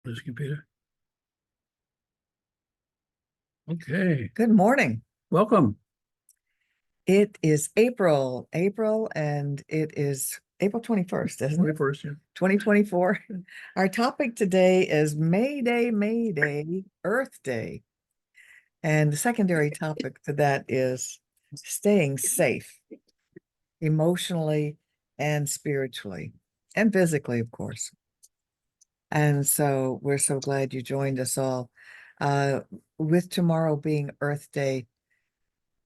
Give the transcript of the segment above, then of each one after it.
This computer. Okay, Good morning. welcome. It is April, and it is April 21st, isn't it? 21st, yeah. 2024. Our topic today is May Day, May Day, Earth Day. And the secondary topic to that is staying safe emotionally and spiritually and physically, of course. And so we're so glad you joined us all. Uh, with tomorrow being Earth Day,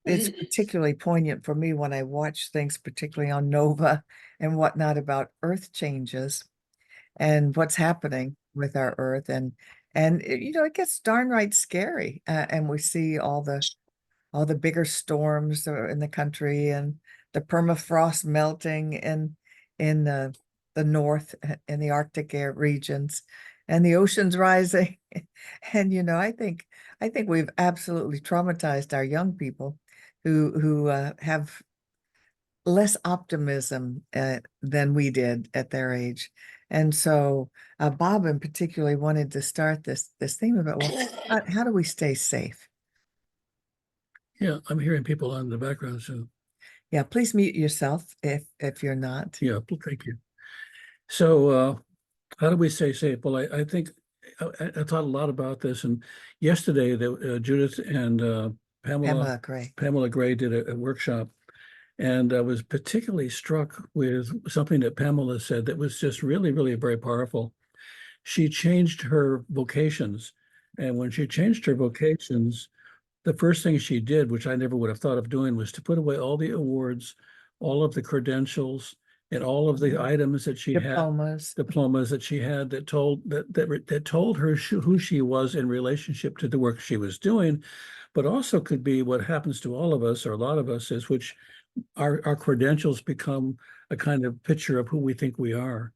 it's particularly poignant for me when I watch things, particularly on Nova and whatnot, about earth changes and what's happening with our earth. It gets darn right scary. And we see all the bigger storms in the country, and the permafrost melting in the north, in the Arctic air regions, and the oceans rising. And I think we've absolutely traumatized our young people who have less optimism than we did at their age. And so Bob in particularly wanted to start this theme about, well, how do we stay safe? Yeah, I'm hearing people on the background, so Yeah, please mute yourself if you're not. yeah, thank you. So, how do we stay safe? Well, I think I thought a lot about this, and yesterday, Judith and Pamela Pamela Gray. Pamela Gray did a workshop, and I was particularly struck with something that Pamela said that was just really, really very powerful. She changed her vocations, and when she changed her vocations, the first thing she did, which I never would have thought of doing, was to put away all the awards, all of the credentials, and all of the items that she had, Diplomas. diplomas that she had that told her who she was in relationship to the work she was doing, but also could be what happens to all of us or a lot of us is which our credentials become a kind of picture of who we think we are.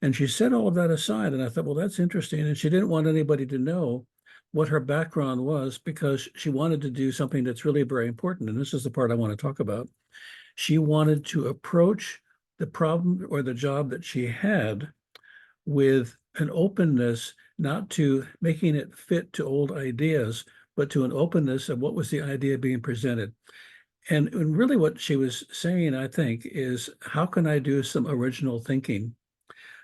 And she set all of that aside. And I thought, well, that's interesting. And she didn't want anybody to know what her background was because she wanted to do something that's really very important. And this is the part I want to talk about. She wanted to approach the problem or the job that she had with an openness, not to making it fit to old ideas, but to an openness of what was the idea being presented. And really what she was saying, I think, is how can I do some original thinking?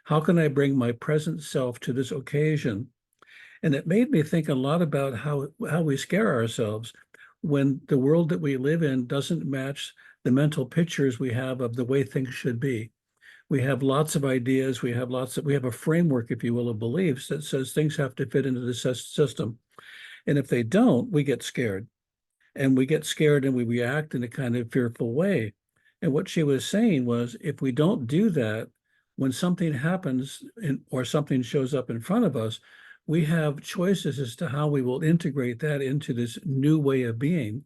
How can I bring my present self to this occasion? And it made me think a lot about how we scare ourselves when the world that we live in doesn't match the mental pictures we have of the way things should be. We have lots of ideas. We have a framework, if you will, of beliefs that says things have to fit into the system. And if they don't, we get scared. And we get scared and we react in a kind of fearful way. And what she was saying was if we don't do that, when something happens or something shows up in front of us, we have choices as to how we will integrate that into this new way of being.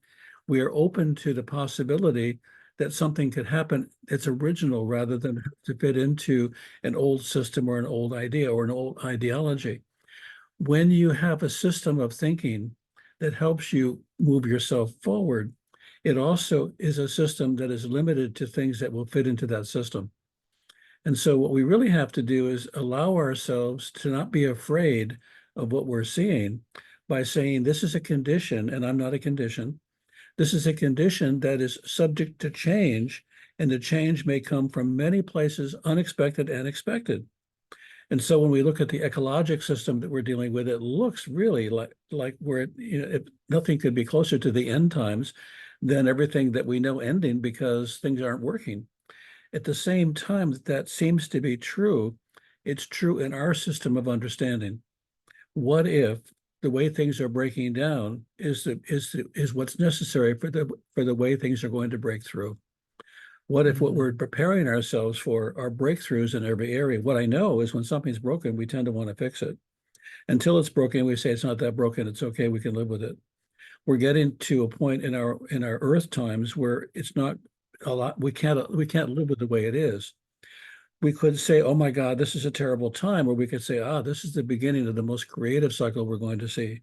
We are open to the possibility that something could happen that's original rather than to fit into an old system or an old idea or an old ideology. When you have a system of thinking that helps you move yourself forward, it also is a system that is limited to things that will fit into that system. And so what we really have to do is allow ourselves to not be afraid of what we're seeing by saying, this is a condition and I'm not a condition. This is a condition that is subject to change, and the change may come from many places, unexpected and expected. And so when we look at the ecologic system that we're dealing with, it looks really like we're, nothing could be closer to the end times than everything that we know ending because things aren't working. At the same time that seems to be true, it's true in our system of understanding. What if the way things are breaking down is what's necessary for the way things are going to break through? What if what we're preparing ourselves for are breakthroughs in every area? What I know is when something's broken, we tend to want to fix it. Until it's broken, we say it's not that broken, it's okay, we can live with it. We're getting to a point in our Earth times where it's not a lot, we can't live with the way it is. We could say, oh my God, this is a terrible time, or we could say, this is the beginning of the most creative cycle we're going to see.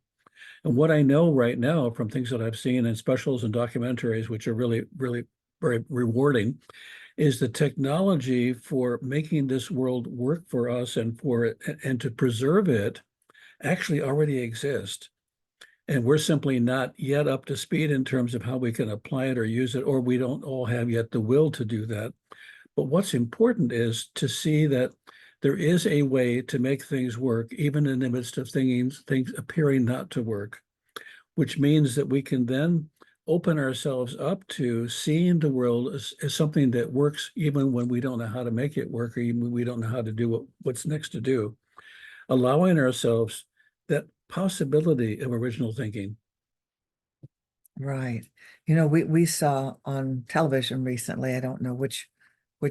And what I know right now from things that I've seen in specials and documentaries, which are really, really very rewarding, is the technology for making this world work for us and to preserve it actually already exist. And we're simply not yet up to speed in terms of how we can apply it or use it, or we don't all have yet the will to do that. But what's important is to see that there is a way to make things work, even in the midst of things appearing not to work, which means that we can then open ourselves up to seeing the world as something that works even when we don't know how to make it work, or even when we don't know how to do what's next to do, allowing ourselves that possibility of original thinking. Right. You know, we saw on television recently, I don't know which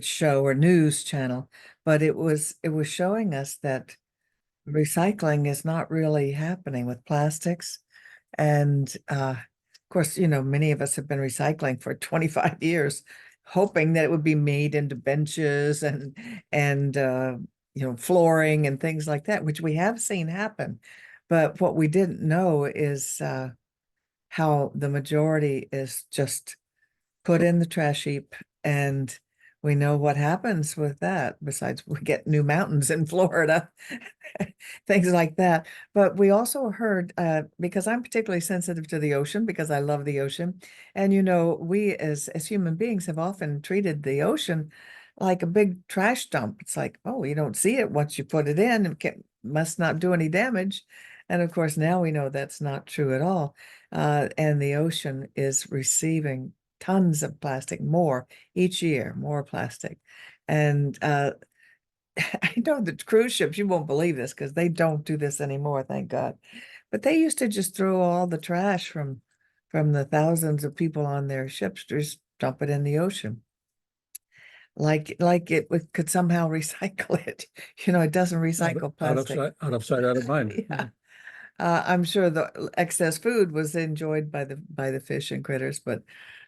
show or news channel, but it was showing us that recycling is not really happening with plastics. And of course, you know, many of us have been recycling for 25 years, hoping that it would be made into benches and you know, flooring and things like that, which we have seen happen. But what we didn't know is how the majority is just put in the trash heap, and we know what happens with that. Besides, we get new mountains in Florida, things like that. But we also heard, because I'm particularly sensitive to the ocean because I love the ocean, and you know, we as human beings have often treated the ocean like a big trash dump. It's like, oh, you don't see it once you put it in, must not do any damage. And of course, now we know that's not true at all. And the ocean is receiving tons of plastic, more each year, more plastic. And I know that cruise ships, you won't believe this because they don't do this anymore, thank God. But they used to just throw all the trash from the thousands of people on their ships, just dump it in the ocean. Like could somehow recycle it. You know, it doesn't recycle plastic. Out of sight, out of mind. Yeah. I'm sure the excess food was enjoyed by the fish and critters, but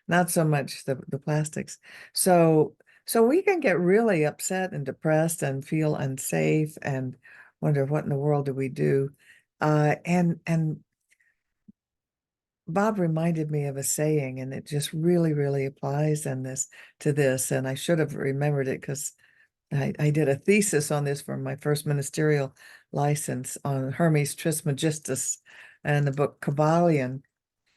not so much the plastics. So we can get really upset and depressed and feel unsafe and wonder what in the world do we do. And Bob reminded me of a saying, and it just really applies in this to this. And I should have remembered it because I did a thesis on this for my first ministerial license on Hermes Trismegistus and the book Kabbalion,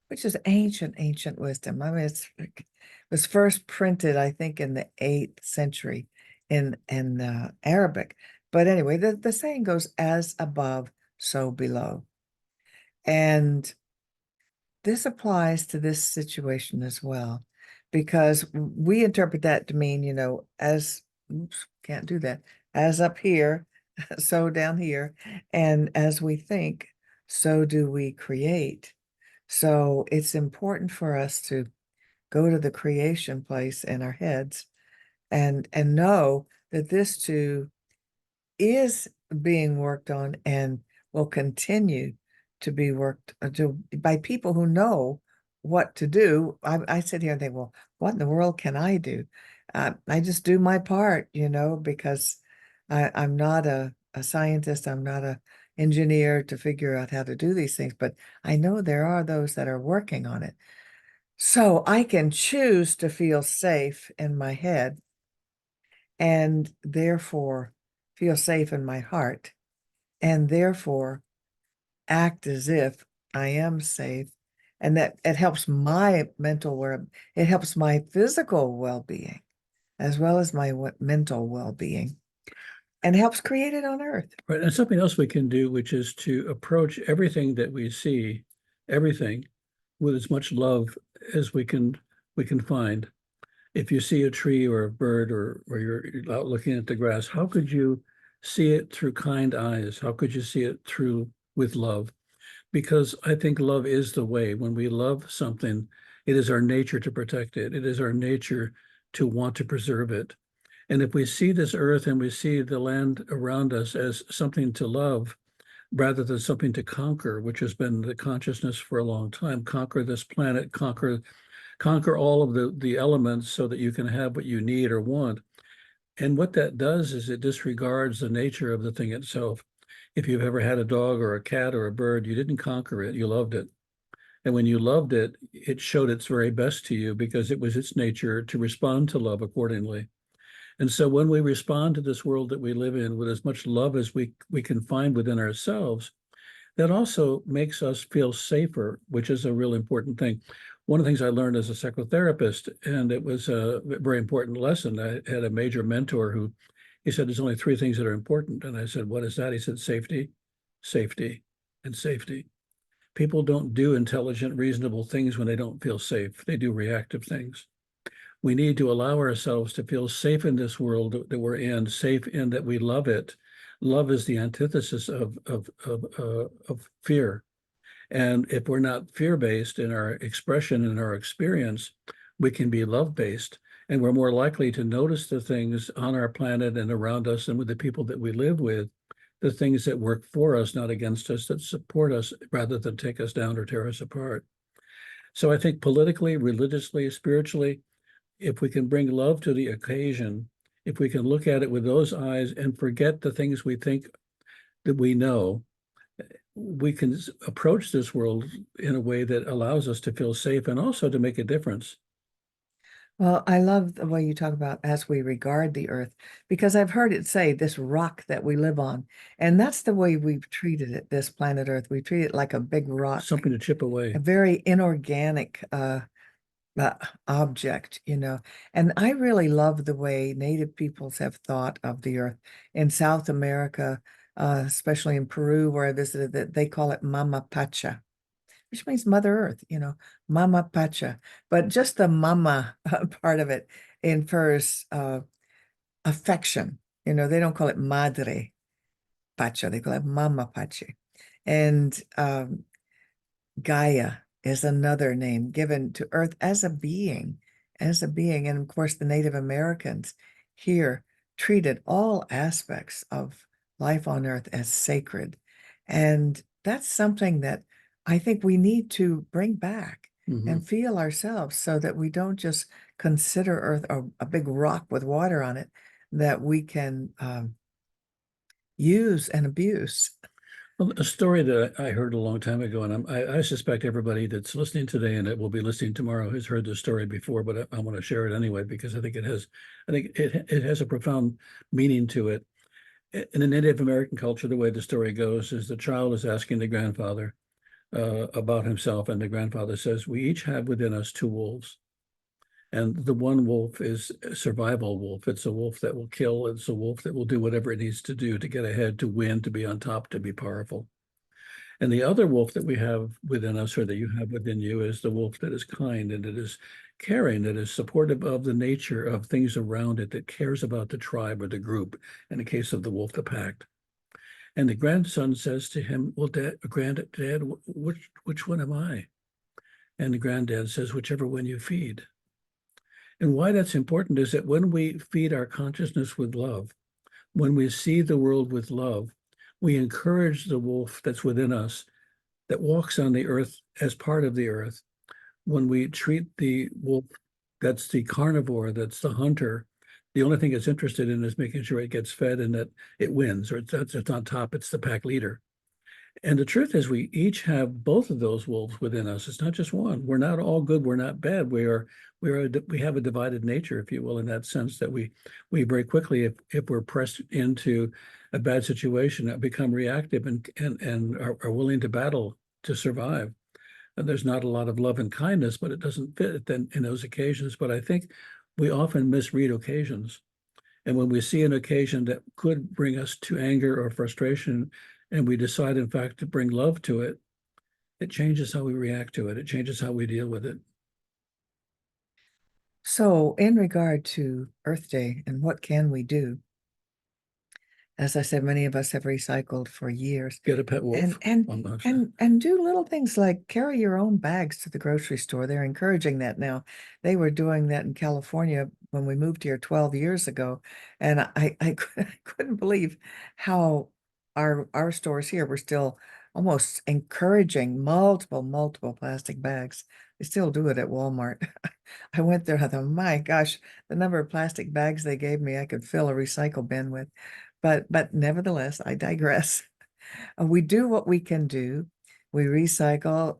which is ancient wisdom. I mean, it was first printed, I think, in the 8th century in Arabic. But anyway, the saying goes, as above, so below. And this applies to this situation as well, because we interpret that to mean, you know, as, oops, can't do that, as up here, so down here, and as we think, so do we create. So it's important for us to go to the creation place in our heads and know that this too is being worked on and will continue to be worked by people who know what to do. I sit here and think, well, what in the world can I do? I just do my part, you know, because I'm not a scientist. I'm not a engineer to figure out how to do these things, but I know there are those that are working on it. So I can choose to feel safe in my head and therefore feel safe in my heart and therefore act as if I am safe, and that it helps my it helps my physical well-being as well as my mental well-being, and helps create it on earth. Right. And something else we can do, which is to approach everything that we see, everything, with as much love as we can find. If you see a tree or a bird or you're out looking at the grass, how could you see it through kind eyes? How could you see it through with love? Because I think love is the way. When we love something, it is our nature to protect it. It is our nature to want to preserve it. And if we see this earth and we see the land around us as something to love rather than something to conquer, which has been the consciousness for a long time, conquer this planet, conquer all of the elements so that you can have what you need or want. And what that does is it disregards the nature of the thing itself. If you've ever had a dog or a cat or a bird, you didn't conquer it, you loved it. And when you loved it, it showed its very best to you because it was its nature to respond to love accordingly. And so when we respond to this world that we live in with as much love as we can find within ourselves, that also makes us feel safer, which is a real important thing. One of the things I learned as a psychotherapist, and it was a very important lesson. I had a major mentor who he said, there's only three things that are important. And I said, what is that? He said, safety, safety, and safety. People don't do intelligent, reasonable things when they don't feel safe. They do reactive things. We need to allow ourselves to feel safe in this world that we're in, safe in that we love it. Love is the antithesis of fear. And if we're not fear-based in our expression and our experience, we can be love-based. And we're more likely to notice the things on our planet and around us and with the people that we live with, the things that work for us, not against us, that support us rather than take us down or tear us apart. So I think politically, religiously, spiritually, if we can bring love to the occasion, if we can look at it with those eyes and forget the things we think that we know, we can approach this world in a way that allows us to feel safe and also to make a difference. Well, I love the way you talk about as we regard the earth, because I've heard it say this rock that we live on, and that's the way we've treated it, this planet Earth. We treat it like a big rock, Something to chip a away. very inorganic uh, object, you know. And I really love the way Native peoples have thought of the earth in South America, especially in Peru, where I visited, that they call it Mama Pacha, which means Mother Earth, you know, Mama Pacha. But just the mama part of it infers affection. You know, they don't call it Madre Pacha, they call it Mama Pacha. And Gaia is another name given to Earth as a being, as a being. And of course, the Native Americans here treated all aspects of life on Earth as sacred. And that's something that I think we need to bring back Mhm. and feel ourselves, so that we don't just consider Earth a big rock with water on it that we can use and abuse. Well, a story that I heard a long time ago, and I suspect everybody that's listening today and that will be listening tomorrow has heard this story before, but I want to share it anyway because I think it has a profound meaning to it. In the Native American culture, the way the story goes is the child is asking the grandfather about himself, and the grandfather says, "We each have within us two wolves." And the one wolf is a survival wolf. It's a wolf that will kill. It's a wolf that will do whatever it needs to do to get ahead, to win, to be on top, to be powerful. And the other wolf that we have within us, or that you have within you, is the wolf that is kind and that is caring, that is supportive of the nature of things around it, that cares about the tribe or the group. In the case of the wolf, the pack. And the grandson says to him, "Well, Granddad, which one am I?" And the granddad says, "Whichever one you feed." And why that's important is that when we feed our consciousness with love, when we see the world with love, we encourage the wolf that's within us that walks on the earth as part of the earth. When we treat the wolf that's the carnivore, that's the hunter, the only thing it's interested in is making sure it gets fed and that it wins, or it's on top, it's the pack leader. And the truth is, we each have both of those wolves within us. It's not just one. We're not all good. We're not bad. We have a divided nature, if you will, in that sense that we very quickly, if we're pressed into a bad situation, become reactive and are willing to battle to survive. And there's not a lot of love and kindness, but it doesn't fit then in those occasions. But I think we often misread occasions. And when we see an occasion that could bring us to anger or frustration, and we decide, in fact, to bring love to it, it changes how we react to it. It changes how we deal with it. So, in regard to Earth Day and what can we do, as I said, many of us have recycled for years, Get a pet and wolf. and I'm not sure. and do little things like carry your own bags to the grocery store. They're encouraging that now. They were doing that in California when we moved here 12 years ago, and I couldn't believe how our stores here were still almost encouraging multiple plastic bags. They still do it at Walmart. I went there, I thought, my gosh, the number of plastic bags they gave me, I could fill a recycle bin with. But nevertheless, I digress. We do what we can do. We recycle.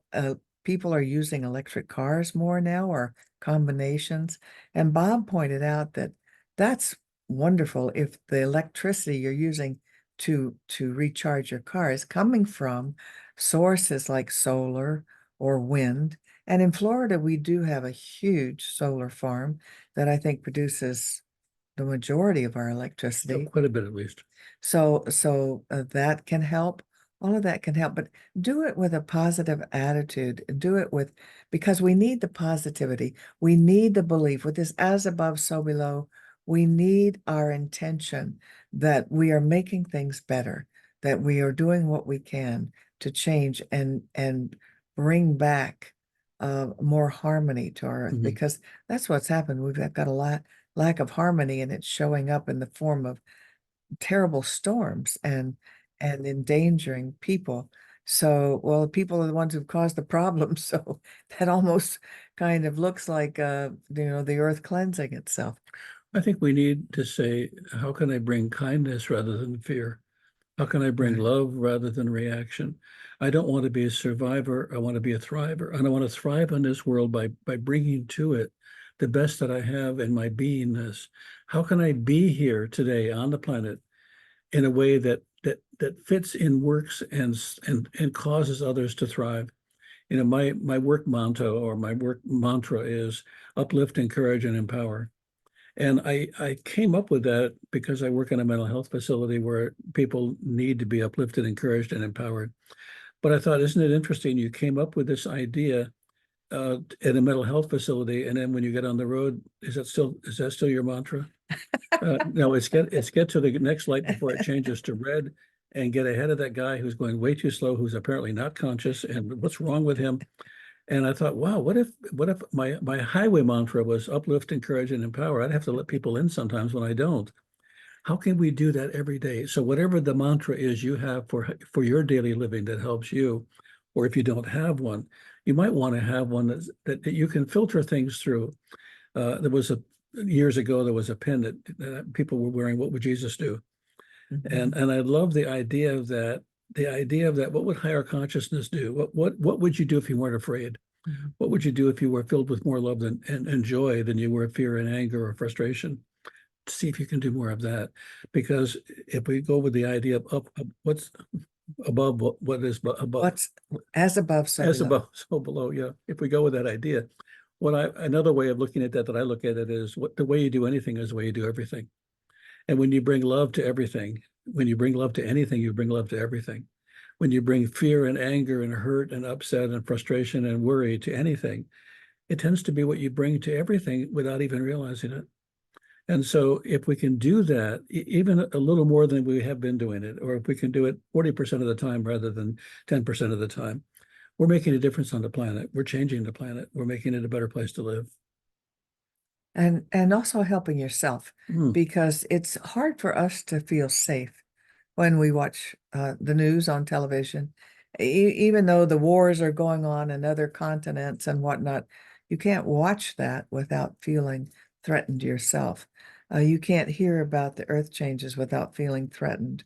People are using electric cars more now, or combinations. And Bob pointed out that that's wonderful if the electricity you're using to recharge your car is coming from sources like solar or wind. And in Florida, we do have a huge solar farm that I think produces the majority of our electricity. Quite a bit at least. So that can help. All of that can help, but do it with a positive attitude. Do it with, because we need the positivity. We need the belief with this as above, so below. We need our intention that we are making things better, that we are doing what we can to change and bring back more harmony to our earth, Mhm. because that's what's happened. We've got a lot lack of harmony, and it's showing up in the form of terrible storms and endangering people. So, well, the people are the ones who've caused the problem. So that almost kind of looks like the earth cleansing itself. I think we need to say, how can I bring kindness rather than fear? How can I bring Right. love rather than reaction? I don't want to be a survivor. I want to be a thriver. And I want to thrive in this world by bringing to it the best that I have in my beingness. How can I be here today on the planet in a way that fits in, works, and causes others to thrive? You know, my work motto or my work mantra is uplift, encourage, and empower. And I came up with that because I work in a mental health facility where people need to be uplifted, encouraged, and empowered. But I thought, isn't it interesting? You came up with this idea at a mental health facility, and then when you get on the road, is that still your mantra? No, it's get to the next light before it changes to red, and get ahead of that guy who's going way too slow, who's apparently not conscious, and what's wrong with him? And I thought, wow, what if my highway mantra was uplift, encourage, and empower? I'd have to let people in sometimes when I don't. How can we do that every day? So whatever the mantra is you have for your daily living that helps you, or if you don't have one, you might want to have one that you can filter things through. There was a Years ago there was a pin that people were wearing. What would Jesus do? Mhm. And I love the idea of that. The idea of that. What would higher consciousness do? What would you do if you weren't afraid? Mhm. What would you do if you were filled with more love and joy than you were fear and anger or frustration? See if you can do more of that. Because if we go with the idea of what's above, what is above, What's as above, so as below. above, so below. Yeah. If we go with that idea, another way of looking at that I look at it is the way you do anything is the way you do everything. And when you bring love to everything, when you bring love to anything, you bring love to everything. When you bring fear and anger and hurt and upset and frustration and worry to anything, it tends to be what you bring to everything without even realizing it. And so if we can do that, even a little more than we have been doing it, or if we can do it 40% of the time rather than 10% of the time, we're making a difference on the planet. We're changing the planet. We're making it a better place to live. And also helping yourself, Mm. because it's hard for us to feel safe when we watch the news on television. Even though the wars are going on in other continents and whatnot, you can't watch that without feeling threatened yourself. You can't hear about the earth changes without feeling threatened.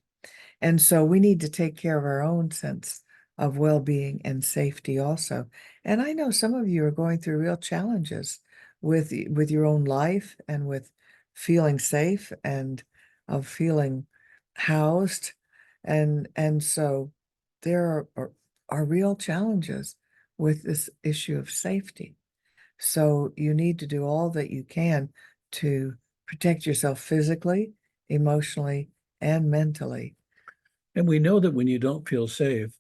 And so we need to take care of our own sense of well-being and safety also. And I know some of you are going through real challenges with your own life and with feeling safe and of feeling housed. And so there are real challenges with this issue of safety. So you need to do all that you can to protect yourself physically, emotionally, and mentally. And we know that when you don't feel safe,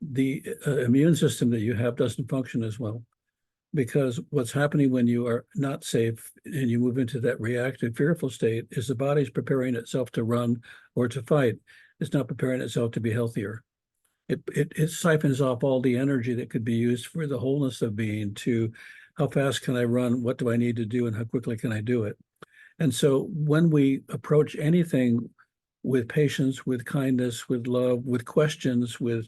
the immune system that you have doesn't function as well. Because what's happening when you are not safe and you move into that reactive, fearful state is the body's preparing itself to run or to fight. It's not preparing itself to be healthier. It siphons off all the energy that could be used for the wholeness of being to how fast can I run? What do I need to do? And how quickly can I do it? And so when we approach anything with patience, with kindness, with love, with questions, with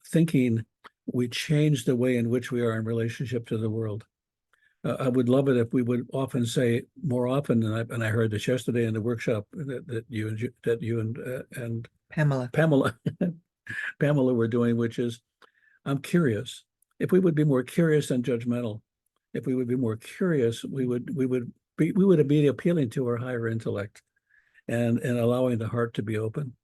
thinking, we change the way in which we are in relationship to the world. I would love it if we would often say more often, and I heard this yesterday in the workshop that you and Pamela. Pamela Pamela were doing, which is I'm curious. If we would be more curious than judgmental, if we would be more curious, we would be appealing to our higher intellect and allowing the heart to be open.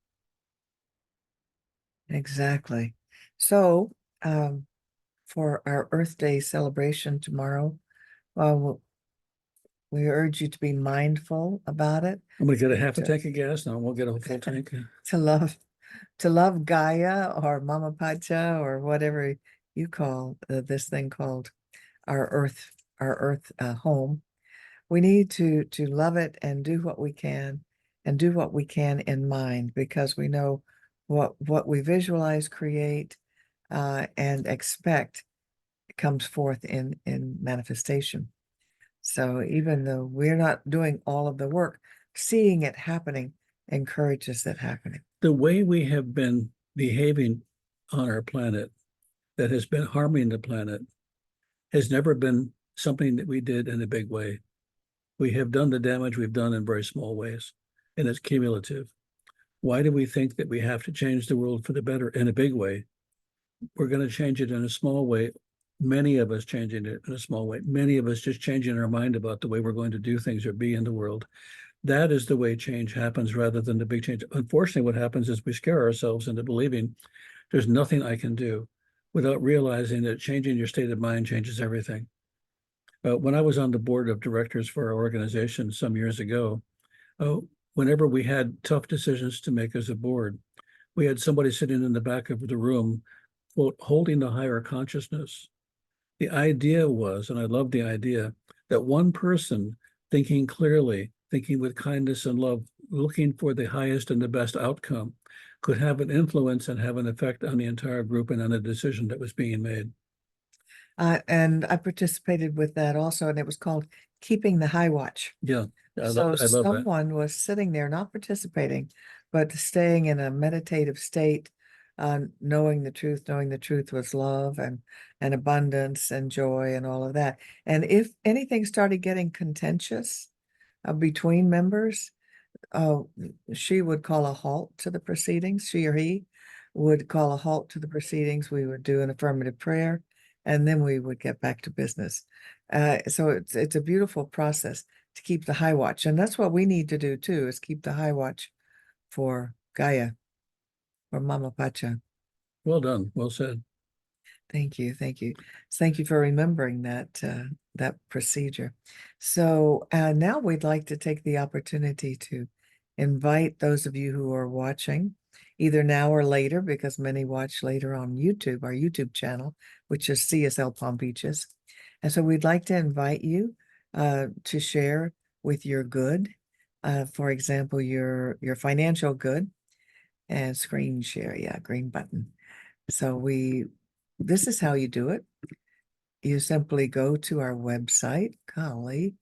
Exactly. So, for our Earth Day celebration tomorrow, we urge you to be mindful about it, I'm gonna get a half a to- tank of gas now. We'll get a full tank. to love Gaia or Mama Pacha or whatever you call this thing called our Earth home. We need to love it and do what we can, and do what we can in mind, because we know what we visualize, create, and expect comes forth in manifestation. So even though we're not doing all of the work, seeing it happening encourages it happening. The way we have been behaving on our planet that has been harming the planet has never been something that we did in a big way. We have done the damage we've done in very small ways, and it's cumulative. Why do we think that we have to change the world for the better in a big way? We're going to change it in a small way. Many of us changing it in a small way. Many of us just changing our mind about the way we're going to do things or be in the world. That is the way change happens rather than the big change. Unfortunately, what happens is we scare ourselves into believing there's nothing I can do without realizing that changing your state of mind changes everything. When I was on the board of directors for our organization some years ago, whenever we had tough decisions to make as a board, we had somebody sitting in the back of the room, quote, holding the higher consciousness. The idea was, and I love the idea, that one person thinking clearly, thinking with kindness and love, looking for the highest and the best outcome, could have an influence and have an effect on the entire group and on a decision that was being made. And I participated with that also, and it was called Keeping the High Watch. Yeah, I So love that. someone was sitting there, not participating, but staying in a meditative state, knowing the truth was love and abundance and joy and all of that. And if anything started getting contentious between members, she would call a halt to the proceedings. She or he would call a halt to the proceedings. We would do an affirmative prayer, and then we would get back to business. So it's a beautiful process to keep the high watch, and that's what we need to do too, is keep the high watch for Gaia, for Mama Pacha. Well done. Well said. Thank you, thank you. Thank you for remembering that procedure. So now we'd like to take the opportunity to invite those of you who are watching, either now or later, because many watch later on YouTube, our YouTube channel, which is CSL Palm Beaches. And so we'd like to invite you to share with your good, for example, your financial good, and screen share, yeah, green button. So this is how you do it. You simply go to our website. Golly,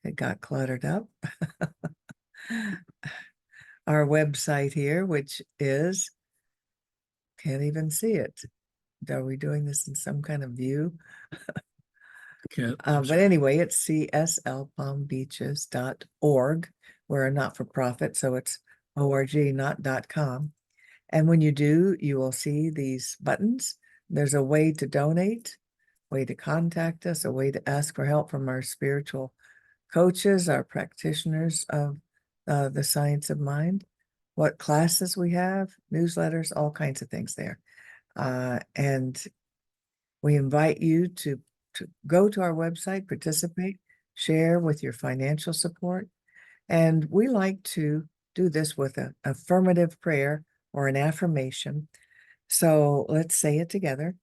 it got cluttered up. Our website here, which is, can't even see it. Are we doing this in some kind of view? Can't, But anyway, it's cslpalmbeaches.org. We're a not-for-profit, so it's org, not .com. And when you do, you will see these buttons. There's a way to donate, way to contact us, a way to ask for help from our spiritual coaches, our practitioners of the science of mind, what classes we have, newsletters, all kinds of things there. And we invite you to go to our website, participate, share with your financial support. And we like to do this with an affirmative prayer or an affirmation. So let's say it together.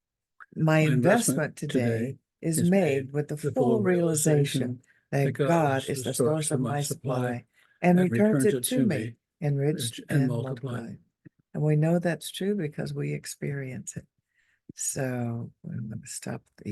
My investment today is made with the full realization that God is the source of my supply and returns it to me enriched and multiplied. And we know that's true because we experience it. So I'm going to stop the